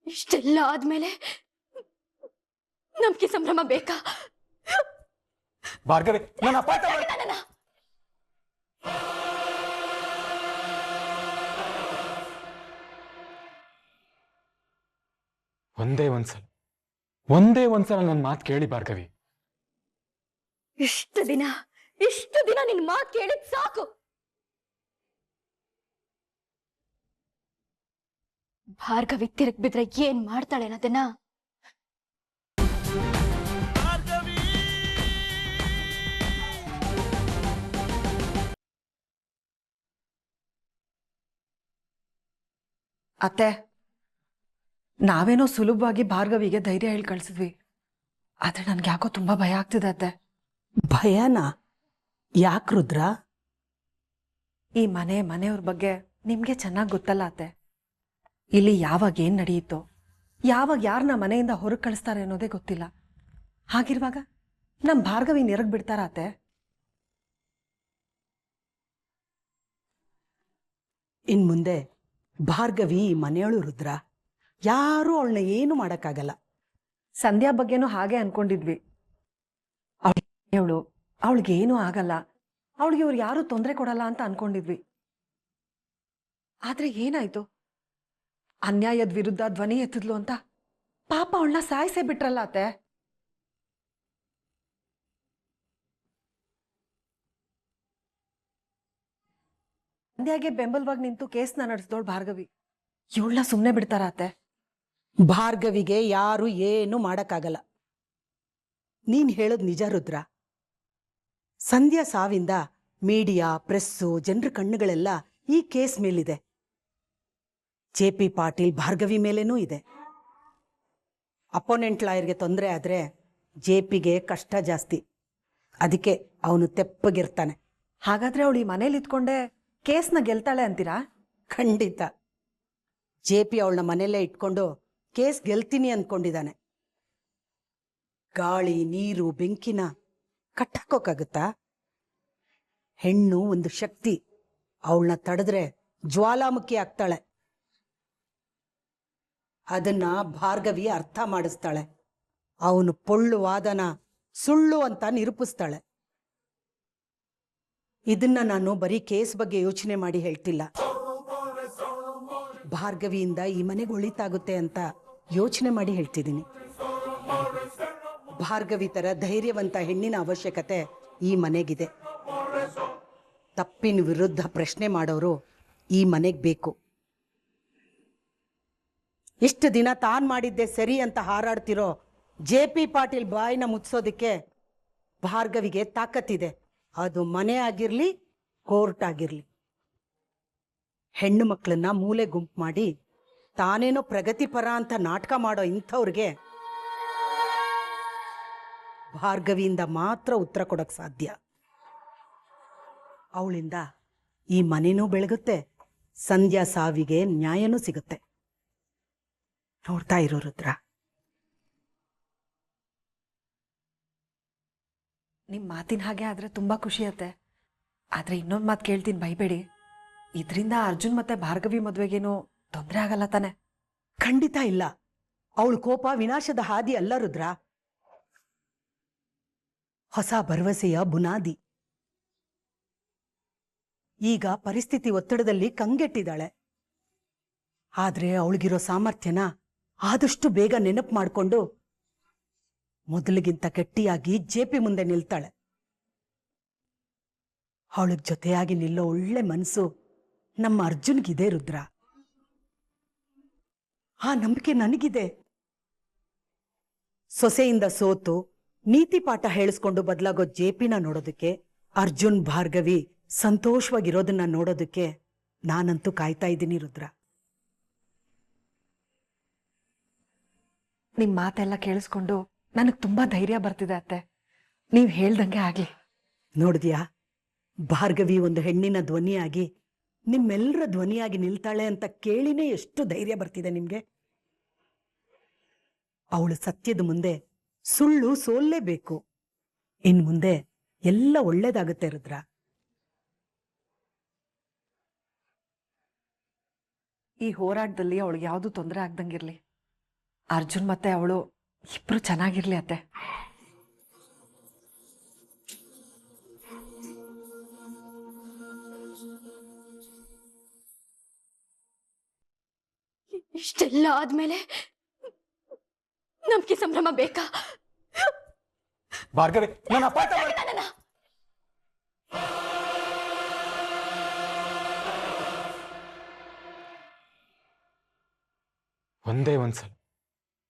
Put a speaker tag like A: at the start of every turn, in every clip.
A: ಇಷ್ಟೆಲ್ಲ ಆದ್ಮೇಲೆ ನಮ್ಗೆ ಸಂಭ್ರಮ ಬೇಕಾ?
B: ಭಾರ್ಗವಿ, ನನ್ನ ಒಂದೇ ಒಂದ್ಸಲ ನನ್ನ ಮಾತು ಕೇಳಿ ಭಾರ್ಗವಿ.
A: ಇಷ್ಟು ದಿನ ನಿನ್ ಮಾತು ಕೇಳಿದ್ ಸಾಕು. ಭಾರ್ಗವಿ ತಿರುಗ್ ಬಿದ್ರೆ ಏನ್ ಮಾಡ್ತಾಳೆ ಅನ್ನೋದನ್ನ
C: ಅತ್ತೆ, ನಾವೇನೋ ಸುಲಭವಾಗಿ ಭಾರ್ಗವಿಗೆ ಧೈರ್ಯ ಹೇಳಿ ಕಳ್ಸಿದ್ವಿ. ಆದ್ರೆ ನನ್ಗೆ ಯಾಕೋ ತುಂಬಾ ಭಯ ಆಗ್ತಿದೆ ಅತ್ತೆ.
D: ಭಯನಾ? ಯಾಕೆ ರುದ್ರ?
C: ಈ ಮನೆಯವ್ರ ಬಗ್ಗೆ ನಿಮ್ಗೆ ಚೆನ್ನಾಗಿ ಗೊತ್ತಲ್ಲ ಅತ್ತೆ. ಇಲ್ಲಿ ಯಾವಾಗ ಏನ್ ನಡೆಯುತ್ತೋ, ಯಾವಾಗ ಯಾರನ್ನ ಮನೆಯಿಂದ ಹೊರಗೆ ಕಳಿಸ್ತಾರೆ ಅನ್ನೋದೇ ಗೊತ್ತಿಲ್ಲ. ಹಾಗಿರುವಾಗ ನಮ್ ಭಾರ್ಗವಿ ನೆರಗ್ ಬಿಡ್ತಾರ ಅತ್ತೆ?
D: ಇನ್ ಮುಂದೆ ಭಾರ್ಗವಿ ಈ ಮನೆಯಳು ರುದ್ರ. ಯಾರೂ ಅವಳನ್ನ ಏನು ಮಾಡಕ್ಕಾಗಲ್ಲ.
C: ಸಂಧ್ಯಾ ಬಗ್ಗೆನೂ ಹಾಗೆ ಅನ್ಕೊಂಡಿದ್ವಿ. ಅವಳು ಅವಳಿಗೇನೂ ಆಗಲ್ಲ, ಅವಳಿಗೆ ಇವ್ರು ಯಾರೂ ತೊಂದರೆ ಕೊಡಲ್ಲ ಅಂತ ಅನ್ಕೊಂಡಿದ್ವಿ. ಆದ್ರೆ ಏನಾಯ್ತು? ಅನ್ಯಾಯದ ವಿರುದ್ಧ ಧ್ವನಿ ಎತ್ತಿದ್ಲು ಅಂತ ಪಾಪ ಅವಳನ್ನ ಸಾಯಿಸೇ ಬಿಟ್ರಲ್ಲ ಅತ್ತೆ. ಸಂಧ್ಯಾಗೆ ಬೆಂಬಲವಾಗಿ ನಿಂತು ಕೇಸ್ನ ನಡೆಸಿದೋಳು ಭಾರ್ಗವಿ. ಇವಳನ್ನ ಸುಮ್ಮನೆ ಬಿಡ್ತಾರ ಅತ್ತೆ?
D: ಭಾರ್ಗವಿಗೆ ಯಾರು ಏನು ಮಾಡಕ್ಕಾಗಲ್ಲ. ನೀನ್ ಹೇಳೋದ್ ನಿಜ ರುದ್ರ. ಸಂಧ್ಯಾ ಸಾವಿಂದ ಮೀಡಿಯಾ, ಪ್ರೆಸ್ಸು, ಜನರ ಕಣ್ಣುಗಳೆಲ್ಲ ಈ ಕೇಸ್ ಮೇಲಿದೆ. JP ಪಾಟೀಲ್ ಭಾರ್ಗವಿ ಮೇಲೇನೂ ಇದೆ. ಅಪೋನೆಂಟ್ ಲಾಯರ್ಗೆ ತೊಂದರೆ ಆದ್ರೆ JPಗೆ ಕಷ್ಟ ಜಾಸ್ತಿ. ಅದಕ್ಕೆ ಅವನು ತೆಪ್ಪಗಿರ್ತಾನೆ.
C: ಹಾಗಾದ್ರೆ ಅವಳು ಈ ಮನೇಲಿ ಇದ್ಕೊಂಡೆ ಕೇಸ್ನ ಗೆಲ್ತಾಳೆ ಅಂತೀರಾ?
D: ಖಂಡಿತ. JP ಅವಳನ್ನ ಮನೆಯಲ್ಲೇ ಇಟ್ಕೊಂಡು ಕೇಸ್ ಗೆಲ್ತೀನಿ ಅಂದ್ಕೊಂಡಿದ್ದಾನೆ. ಗಾಳಿ, ನೀರು, ಬೆಂಕಿನ ಕಟ್ಟಾಕೋಕ್ಕಾಗುತ್ತಾ? ಹೆಣ್ಣು ಒಂದು ಶಕ್ತಿ. ಅವಳನ್ನ ತಡೆದ್ರೆ ಜ್ವಾಲಾಮುಖಿ ಆಗ್ತಾಳೆ. ಅದನ್ನ ಭಾರ್ಗವಿ ಅರ್ಥ ಮಾಡಿಸ್ತಾಳೆ. ಅವನು ಪೊಳ್ಳು ವಾದನ ಸುಳ್ಳು ಅಂತ ನಿರೂಪಿಸ್ತಾಳೆ. ಇದನ್ನ ನಾನು ಬರೀ ಕೇಸ್ ಬಗ್ಗೆ ಯೋಚನೆ ಮಾಡಿ ಹೇಳ್ತಿಲ್ಲ. ಭಾರ್ಗವಿಯಿಂದ ಈ ಮನೆಗೆ ಒಳಿತಾಗುತ್ತೆ ಅಂತ ಯೋಚನೆ ಮಾಡಿ ಹೇಳ್ತಿದ್ದೀನಿ. ಭಾರ್ಗವಿ ತರ ಧೈರ್ಯವಂತ ಹೆಣ್ಣಿನ ಅವಶ್ಯಕತೆ ಈ ಮನೆಗಿದೆ. ತಪ್ಪಿನ ವಿರುದ್ಧ ಪ್ರಶ್ನೆ ಮಾಡೋರು ಈ ಮನೆಗೆ ಬೇಕು. ಇಷ್ಟು ದಿನ ತಾನ್ ಮಾಡಿದ್ದೆ ಸರಿ ಅಂತ ಹಾರಾಡ್ತಿರೋ JP ಪಾಟೀಲ್ ಬಾಯಿನ ಮುಚ್ಚೋದಕ್ಕೆ ಭಾರ್ಗವಿಗೆ ತಾಕತ್ತಿದೆ. ಅದು ಮನೆ ಆಗಿರ್ಲಿ, ಕೋರ್ಟ್ ಆಗಿರ್ಲಿ. ಹೆಣ್ಣು ಮಕ್ಕಳನ್ನ ಮೂಲೆ ಗುಂಪು ಮಾಡಿ ತಾನೇನೋ ಪ್ರಗತಿಪರ ಅಂತ ನಾಟಕ ಮಾಡೋ ಇಂಥವ್ರಿಗೆ ಭಾರ್ಗವಿಯಿಂದ ಮಾತ್ರ ಉತ್ತರ ಕೊಡಕ್ ಸಾಧ್ಯ. ಅವಳಿಂದ ಈ ಮನೆನೂ ಬೆಳಗುತ್ತೆ, ಸಂಧ್ಯಾ ಸಾವಿಗೆ ನ್ಯಾಯನೂ ಸಿಗುತ್ತೆ. ನೋಡ್ತಾ ಇರೋ ರುದ್ರ.
C: ನಿಮ್ ಮಾತಿನ ಹಾಗೆ ಆದ್ರೆ ತುಂಬಾ ಖುಷಿ ಆಗುತ್ತೆ. ಆದ್ರೆ ಇನ್ನೊಂದು ಮಾತು ಕೇಳ್ತೀನಿ, ಬೈಬೇಡಿ. ಇದರಿಂದ ಅರ್ಜುನ್ ಮತ್ತೆ ಭಾರ್ಗವಿ ಮದ್ವೆಗೇನು ತೊಂದರೆ ಆಗಲ್ಲ ತಾನೆ?
D: ಖಂಡಿತ ಇಲ್ಲ. ಅವಳ ಕೋಪ ವಿನಾಶದ ಹಾದಿ ಅಲ್ಲ ರುದ್ರ, ಹೊಸ ಭರವಸೆಯ ಬುನಾದಿ. ಈಗ ಪರಿಸ್ಥಿತಿ ಒತ್ತಡದಲ್ಲಿ ಕಂಗೆಟ್ಟಿದ್ದಾಳೆ. ಆದ್ರೆ ಅವಳಿಗಿರೋ ಸಾಮರ್ಥ್ಯನ ಆದಷ್ಟು ಬೇಗ ನೆನಪು ಮಾಡಿಕೊಂಡು ಮೊದಲಿಗಿಂತ ಗಟ್ಟಿಯಾಗಿ JP ಮುಂದೆ ನಿಲ್ತಾಳೆ. ಅವಳಿಗೆ ಜೊತೆಯಾಗಿ ನಿಲ್ಲೋ ಒಳ್ಳೆ ಮನಸ್ಸು ನಮ್ಮ ಅರ್ಜುನ್ಗಿದೆ ರುದ್ರ. ಆ ನಂಬಿಕೆ ನನಗಿದೆ. ಸೊಸೆಯಿಂದ ಸೋತು ನೀತಿ ಪಾಠ ಹೇಳಿಸ್ಕೊಂಡು ಬದಲಾಗೋ JPನ ನೋಡೋದಕ್ಕೆ, ಅರ್ಜುನ್ ಭಾರ್ಗವಿ ಸಂತೋಷವಾಗಿರೋದನ್ನ ನೋಡೋದಕ್ಕೆ ನಾನಂತೂ ಕಾಯ್ತಾ ಇದ್ದೀನಿ ರುದ್ರ.
C: ನಿಮ್ ಮಾತೆಲ್ಲ ಕೇಳಿಸ್ಕೊಂಡು ನನಗೆ ತುಂಬಾ ಧೈರ್ಯ ಬರ್ತಿದೆ ಅತ್ತೆ. ನೀವ್ ಹೇಳ್ದಂಗೆ ಆಗ್ಲಿ.
D: ನೋಡಿದ್ಯಾ, ಭಾರ್ಗವಿ ಒಂದು ಹೆಣ್ಣಿನ ಧ್ವನಿಯಾಗಿ ನಿಮ್ಮೆಲ್ಲರ ಧ್ವನಿಯಾಗಿ ನಿಲ್ತಾಳೆ ಅಂತ ಕೇಳಿನೇ ಎಷ್ಟು ಧೈರ್ಯ ಬರ್ತಿದೆ ನಿಮ್ಗೆ. ಅವಳು ಸತ್ಯದ ಮುಂದೆ ಸುಳ್ಳು ಸೋಲ್ಲೇಬೇಕು. ಇನ್ ಮುಂದೆ ಎಲ್ಲ ಒಳ್ಳೇದಾಗುತ್ತೆ ರುದ್ರ.
C: ಈ ಹೋರಾಟದಲ್ಲಿ ಅವಳಿಗೆ ಯಾವ್ದು ತೊಂದರೆ ಆಗ್ದಂಗಿರ್ಲಿ. ಅರ್ಜುನ್ ಮತ್ತೆ ಅವಳು ಇಬ್ರು ಚೆನ್ನಾಗಿರ್ಲಿ ಅತ್ತೆ.
A: ಇಷ್ಟೆಲ್ಲ ಆದ್ಮೇಲೆ ನಮ್ಗೆ ಸಂಭ್ರಮ ಬೇಕಾ?
B: ಭಾರ್ಗವಿ, ನನ್ನ ಅಪಾರ್ಥ
A: ನನ್ನನ್ನ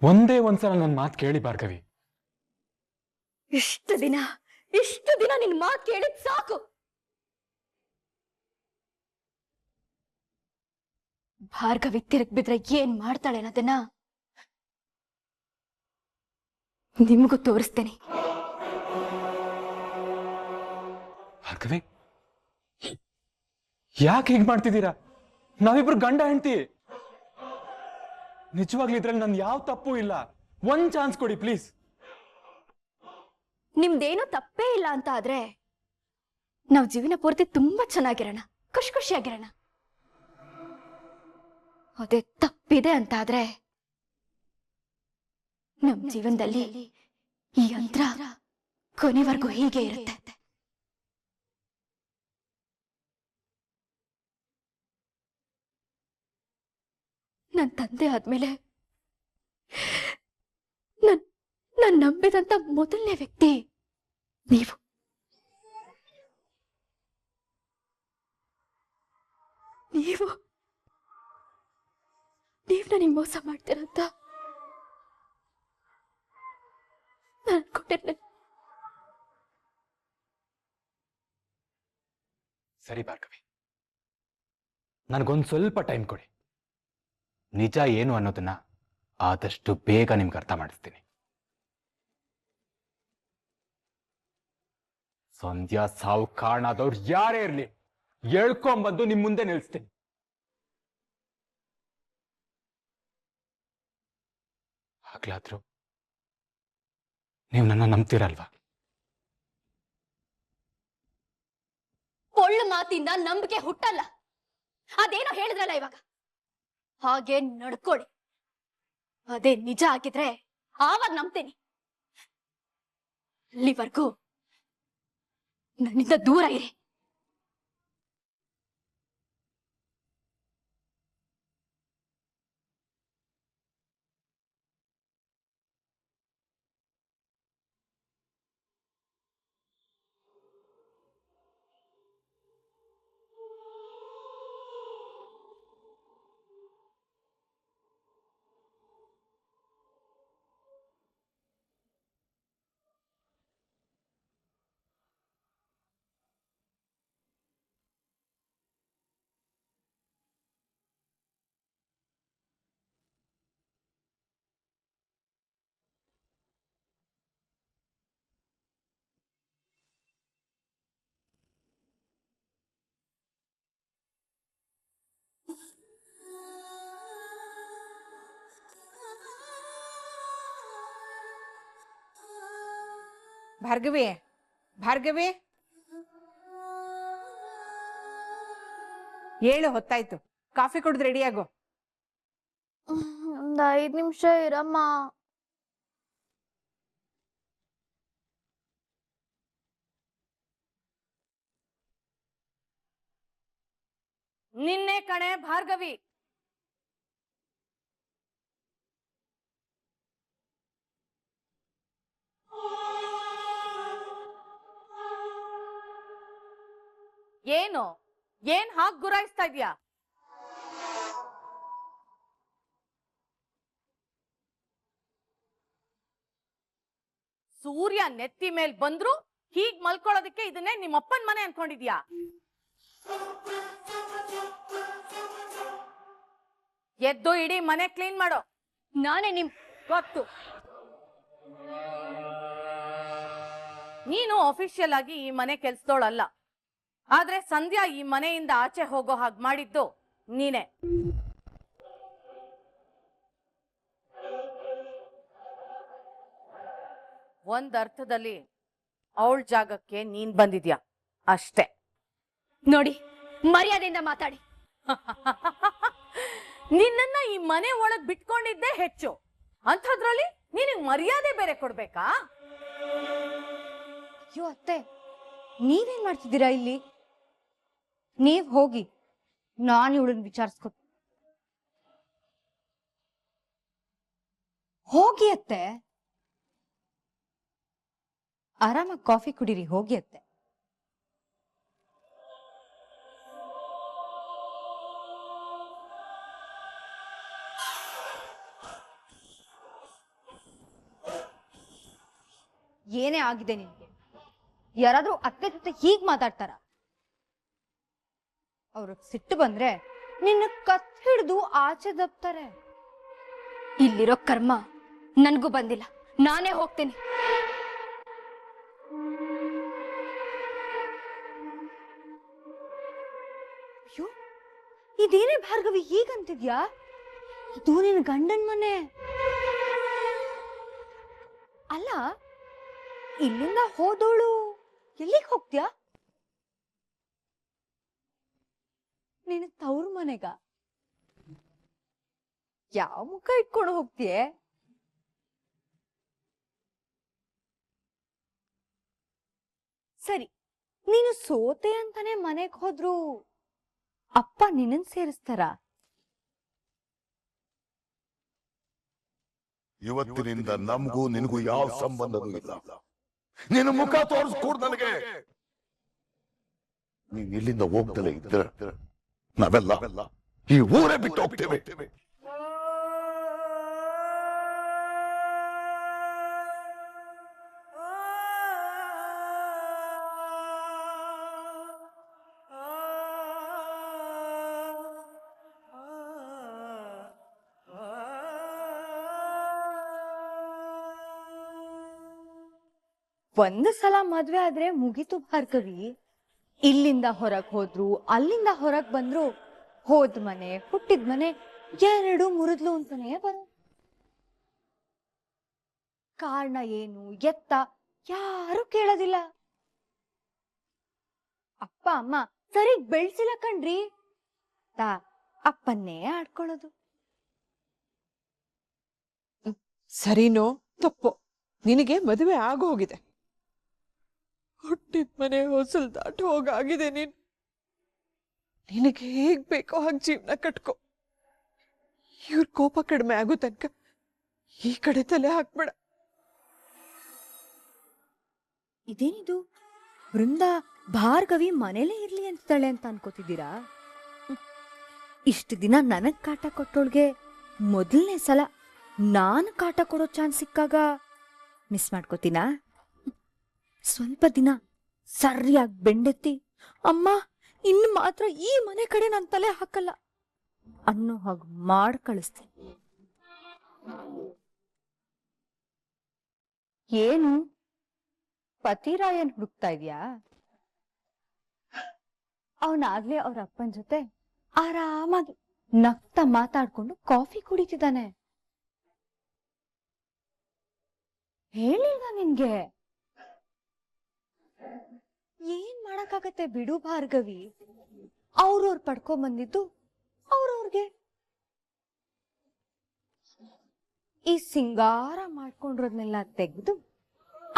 B: ಒಂದೇ ಒಂದ್ಸಲ ನನ್ನ ಮಾತು ಕೇಳಿ ಭಾರ್ಗವಿ.
A: ಇಷ್ಟು ದಿನ ನಿನ್ ಮಾತು ಕೇಳಿದ್ ಸಾಕು. ಭಾರ್ಗವಿ ತಿರುಗ್ ಬಿದ್ರೆ ಏನ್ ಮಾಡ್ತಾಳೆ ಅನ್ನೋದನ್ನ ನಿಮಗೂ ತೋರಿಸ್ತೇನೆ.
B: ಭಾರ್ಗವಿ, ಯಾಕೆ ಹೀಗ್ ಮಾಡ್ತಿದ್ದೀರಾ? ನಾವಿಬ್ರು ಗಂಡ ಹೆಂಡತಿ. ನಿಜವಾಗ್ಲೂ ಇದ್ರಲ್ಲಿ ನನ್ ಯಾವ ತಪ್ಪು ಇಲ್ಲ. ಒಂದ್ ಚಾನ್ಸ್ ಕೊಡಿ ಪ್ಲೀಸ್.
A: ನಿಮ್ದೇನೋ ತಪ್ಪೇ ಇಲ್ಲ ಅಂತ ಆದ್ರೆ ನಾವ್ ಜೀವನ ಪೂರ್ತಿ ತುಂಬಾ ಚೆನ್ನಾಗಿರೋಣ, ಖುಷಿಯಾಗಿರೋಣ. ಅದೇ ತಪ್ಪಿದೆ ಅಂತ ಆದ್ರೆ ನಮ್ ಜೀವನದಲ್ಲಿ ಈ ಯಂತ್ರ ಕೊನೆವರೆಗೂ ಹೀಗೆ ಇರುತ್ತೆ. ನನ್ ತಂದೆ ಆದ್ಮೇಲೆ ನಾನ್ ನಂಬಿದಂತ ಮೊದಲನೇ ವ್ಯಕ್ತಿ ನೀವು. ನೀವ್ ನನಗೆ ಮೋಸ ಮಾಡ್ತೀರಂತ ನಾನು ಅನ್ಕೊಂಡಿರ್ಲಿಲ್ಲ.
B: ಸರಿ ಭಾರ್ಗವಿ, ನನಗೊಂದು ಸ್ವಲ್ಪ ಟೈಮ್ ಕೊಡಿ. ನಿಜ ಏನು ಅನ್ನೋದನ್ನ ಆದಷ್ಟು ಬೇಗ ನಿಮ್ಗೆ ಅರ್ಥ ಮಾಡಿಸ್ತೀನಿ. ಸಂಧ್ಯಾ ಸಾವು ಕಾರಣ ಆದವ್ರು ಯಾರೇ ಇರ್ಲಿ, ಎಳ್ಕೊಂಬಂದು ನಿಮ್ ಮುಂದೆ ನಿಲ್ಲಿಸ್ತೀನಿ. ಆಗ್ಲಾದ್ರೂ ನೀವು ನನ್ನ ನಂಬ್ತೀರಲ್ವಾ?
A: ಪೊಳ್ಳು ಮಾತಿಂದ ನಂಬಿಕೆ ಹುಟ್ಟಲ್ಲ. ಅದೇನೋ ಹೇಳಿದ್ರಲ್ಲ ಇವಾಗ, ಹಾಗೆ ನಡ್ಕೊಳ್ಳಿ. ಅದೇ ನಿಜ ಆಗಿದ್ರೆ ಆವಾಗ ನಂಬ್ತೀನಿ. ಅಲ್ಲಿವರೆಗೂ ನನ್ನಿಂದ ದೂರ ಇರಿ.
E: ಭಾರ್ಗವಿ, ಭಾರ್ಗವಿ, ಏಳು ಹೊತ್ತಾಯ್ತು. ಕಾಫಿ ಕುಡಿದು ರೆಡಿಯಾಗು.
A: ಒಂದ್ 5 ನಿಮಿಷ ಇರಮ್ಮ.
E: ನಿನ್ನೆ ಕಣೆ ಭಾರ್ಗವಿ. ಏನು ಏನ್ ಹಾಗೆ ಗುರಾಯಿಸ್ತಾ ಇದ್ಯಾ? ಸೂರ್ಯ ನೆತ್ತಿ ಮೇಲ್ ಬಂದ್ರು ಹೀಗ್ ಮಲ್ಕೊಳ್ಳೋದಕ್ಕೆ ಇದನ್ನೇ ನಿಮ್ಮಪ್ಪನ್ ಮನೆ ಅನ್ಕೊಂಡಿದ್ಯಾ? ಎದ್ದು ಇಡೀ ಮನೆ ಕ್ಲೀನ್ ಮಾಡೋ.
A: ನಾನೇ ನಿಮ್
E: ಗೊತ್ತು, ನೀನು ಅಫಿಷಿಯಲ್ ಆಗಿ ಈ ಮನೆ ಕೆಲ್ಸದೋಳಲ್ಲ. ಆದ್ರೆ ಸಂಧ್ಯಾ ಈ ಮನೆಯಿಂದ ಆಚೆ ಹೋಗೋ ಹಾಗೆ ಮಾಡಿದ್ದು ನೀನೆ. ಒಂದರ್ಥದಲ್ಲಿ ಅವಳ ಜಾಗಕ್ಕೆ ನೀನ್ ಬಂದಿದ್ಯಾ ಅಷ್ಟೇ.
A: ನೋಡಿ, ಮರ್ಯಾದೆಯಿಂದ ಮಾತಾಡಿ.
E: ನಿನ್ನನ್ನ ಈ ಮನೆ ಒಳಗ್ ಬಿಟ್ಕೊಂಡಿದ್ದೇ ಹೆಚ್ಚು. ಅಂಥದ್ರಲ್ಲಿ ನಿನಗ್ ಮರ್ಯಾದೆ ಬೇರೆ ಕೊಡ್ಬೇಕಾ?
F: ಅಯ್ಯೋ ಅತ್ತೆ, ನೀವೇನ್ ಮಾಡ್ತಿದ್ದೀರಾ ಇಲ್ಲಿ? ನೀವ್ ಹೋಗಿ, ನಾನು ಇವಳನ್ನ ವಿಚಾರಿಸ್ಕೊ. ಹೋಗಿ ಅತ್ತೆ, ಆರಾಮಾಗಿ ಕಾಫಿ ಕುಡೀರಿ, ಹೋಗಿ ಅತ್ತೆ. ಏನೇ ಆಗಿದೆ ನಿನ್ಗೆ? ಯಾರಾದ್ರೂ ಅತ್ತೆ ಜೊತೆ ಹೀಗ್ ಮಾತಾಡ್ತಾರ? ಅವ್ರಿಗೆ ಸಿಟ್ಟು ಬಂದ್ರೆ ನಿನ್ನ ಕತ್ ಹಿಡ್ದು ಆಚೆ ದಬ್ತಾರೆ.
A: ಇಲ್ಲಿರೋ ಕರ್ಮ ನನ್ಗೂ ಬಂದಿಲ್ಲ, ನಾನೇ ಹೋಗ್ತೀನಿ.
F: ಅಯ್ಯೋ, ಇದೇನೇ ಭಾರ್ಗವಿ ಹೀಗಂತಿದ್ಯಾ? ಇದು ನಿನ್ನ ಗಂಡನ್ ಮನೆ ಅಲ್ಲ. ಇಲ್ಲಿಂದ ಹೋದೋಳು ಎಲ್ಲಿಗೆ ಹೋಗ್ತೀಯಾ? ನಿನ್ನ ತವ್ರ ಮನೆಗ? ಯಾವ ಮುಖ ಇಟ್ಕೊಂಡು ಹೋಗ್ತೀಯ? ಸರಿ, ನೀನು ಸೋತೆ ಅಂತಾನೆ ಮನೆಗ್ ಹೋದ್ರು ಅಪ್ಪ ನಿನ್ನನ್ ಸೇರಿಸ್ತಾರ?
G: ಇವತ್ತಿನಿಂದ ನಮಗೂ ನಿನಗೂ ಯಾವ ಸಂಬಂಧನೂ ಇಲ್ಲ. ನಿನ್ನ ಮುಖ ತೋರಿಸ್ಕೊಡ್ ನನಗೆ. ನೀನ್ ಇಲ್ಲಿಂದ ಹೋಗ್ದಲೇ ಇದ್ರೆ ನಾವೆಲ್ಲ ಈ ಊರೇ ಬಿಟ್ಟು ಹೋಗ್ತೇವೆ.
F: ಒಂದು ಸಲ ಮದ್ವೆ ಆದ್ರೆ ಮುಗೀತು ಭಾರ್ಗವಿ. ಇಲ್ಲಿಂದ ಹೊರಗ್ ಹೋದ್ರು, ಅಲ್ಲಿಂದ ಹೊರಗ್ ಬಂದ್ರು, ಹೋದ್ ಮನೆ ಹುಟ್ಟಿದ ಮನೆ ಎರಡು ಮುರಿದ್ಲು ಅಂತಾನೆ ಬರೋ. ಕಾರಣ ಏನು ಎತ್ತ ಯಾರು ಕೇಳೋದಿಲ್ಲ. ಅಪ್ಪ ಅಮ್ಮ ಸರಿ ಬೆಳ್ಸಿಲ್ಲ ಕಣ್ರಿ, ಅಪ್ಪನ್ನೇ ಆಡ್ಕೊಳ್ಳೋದು.
H: ಸರಿನೋ ತಪ್ಪೋ, ನಿನಗೆ ಮದುವೆ ಆಗೋಗಿದೆ. ಹುಟ್ಟಿದ ಮನೆ ಹೊಸಲ್ ದಾಟ ಹೋಗಾಗಿದೆ. ನಿನಗೆ ಹೇಗ್ ಬೇಕೋ ಹಾಗೆ ಜೀವನ ಕಟ್ಕೋ. ಇವ್ರ ಕೋಪ ಕಡಿಮೆ ಆಗೋ ತನಕ ಈ ಕಡೆ ತಲೆ ಹಾಕ್ಬೇಡ.
F: ಇದೇನಿದು? ಬೃಂದ ಭಾರ್ಗವಿ ಮನೇಲೇ ಇರ್ಲಿ ಅಂತಾಳೆ ಅಂತ ಅನ್ಕೋತಿದ್ದೀರಾ? ಇಷ್ಟು ದಿನ ನನಗ್ ಕಾಟ ಕೊಟ್ಟೋಳ್ಗೆ ಮೊದಲನೇ ಸಲ ನಾನು ಕಾಟ ಕೊಡೋ ಚಾನ್ಸ್ ಸಿಕ್ಕಾಗ ಮಿಸ್ ಮಾಡ್ಕೋತೀನಾ? ಸ್ವಲ್ಪ ದಿನ ಸರಿಯಾಗಿ ಬೆಂಡೆತ್ತಿ ಅಮ್ಮ ಇನ್ನು ಮಾತ್ರ ಈ ಮನೆ ಕಡೆ ನನ್ನ ತಲೆ ಹಾಕಲ್ಲ ಅನ್ನೋ ಹಾಗೆ ಮಾಡ್ ಕಳಿಸ್ತೀನಿ. ಏನು ಪತಿರಾಯನ್ ಹುಡುಕ್ತಾ ಇದ್ಯಾ? ಅವನಾಗ್ಲೇ ಅವ್ರ ಅಪ್ಪನ ಜೊತೆ ಆರಾಮಾಗಿ ನಗ್ತಾ ಮಾತಾಡ್ಕೊಂಡು ಕಾಫಿ ಕುಡಿತಿದ್ದಾನೆ. ಹೇಳಿಲ್ಲ ನಿನ್ಗೆ? ಏನ್ ಮಾಡಕ್ಕಾಗತ್ತೆ ಬಿಡು ಭಾರ್ಗವಿ. ಅವ್ರವ್ರು ಪಡ್ಕೊಂಡ್ ಬಂದಿದ್ದು ಅವ್ರವ್ರಿಗೆ. ಈ ಸಿಂಗಾರ ಮಾಡ್ಕೊಂಡಿರೋದ್ನೆಲ್ಲ ತೆಗೆದು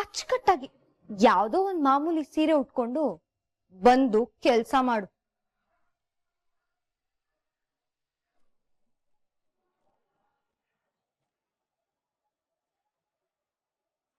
F: ಅಚ್ಚುಕಟ್ಟಾಗಿ ಯಾವ್ದೋ ಒಂದ್ ಮಾಮೂಲಿ ಸೀರೆ ಉಟ್ಕೊಂಡು ಬಂದು ಕೆಲ್ಸ ಮಾಡು.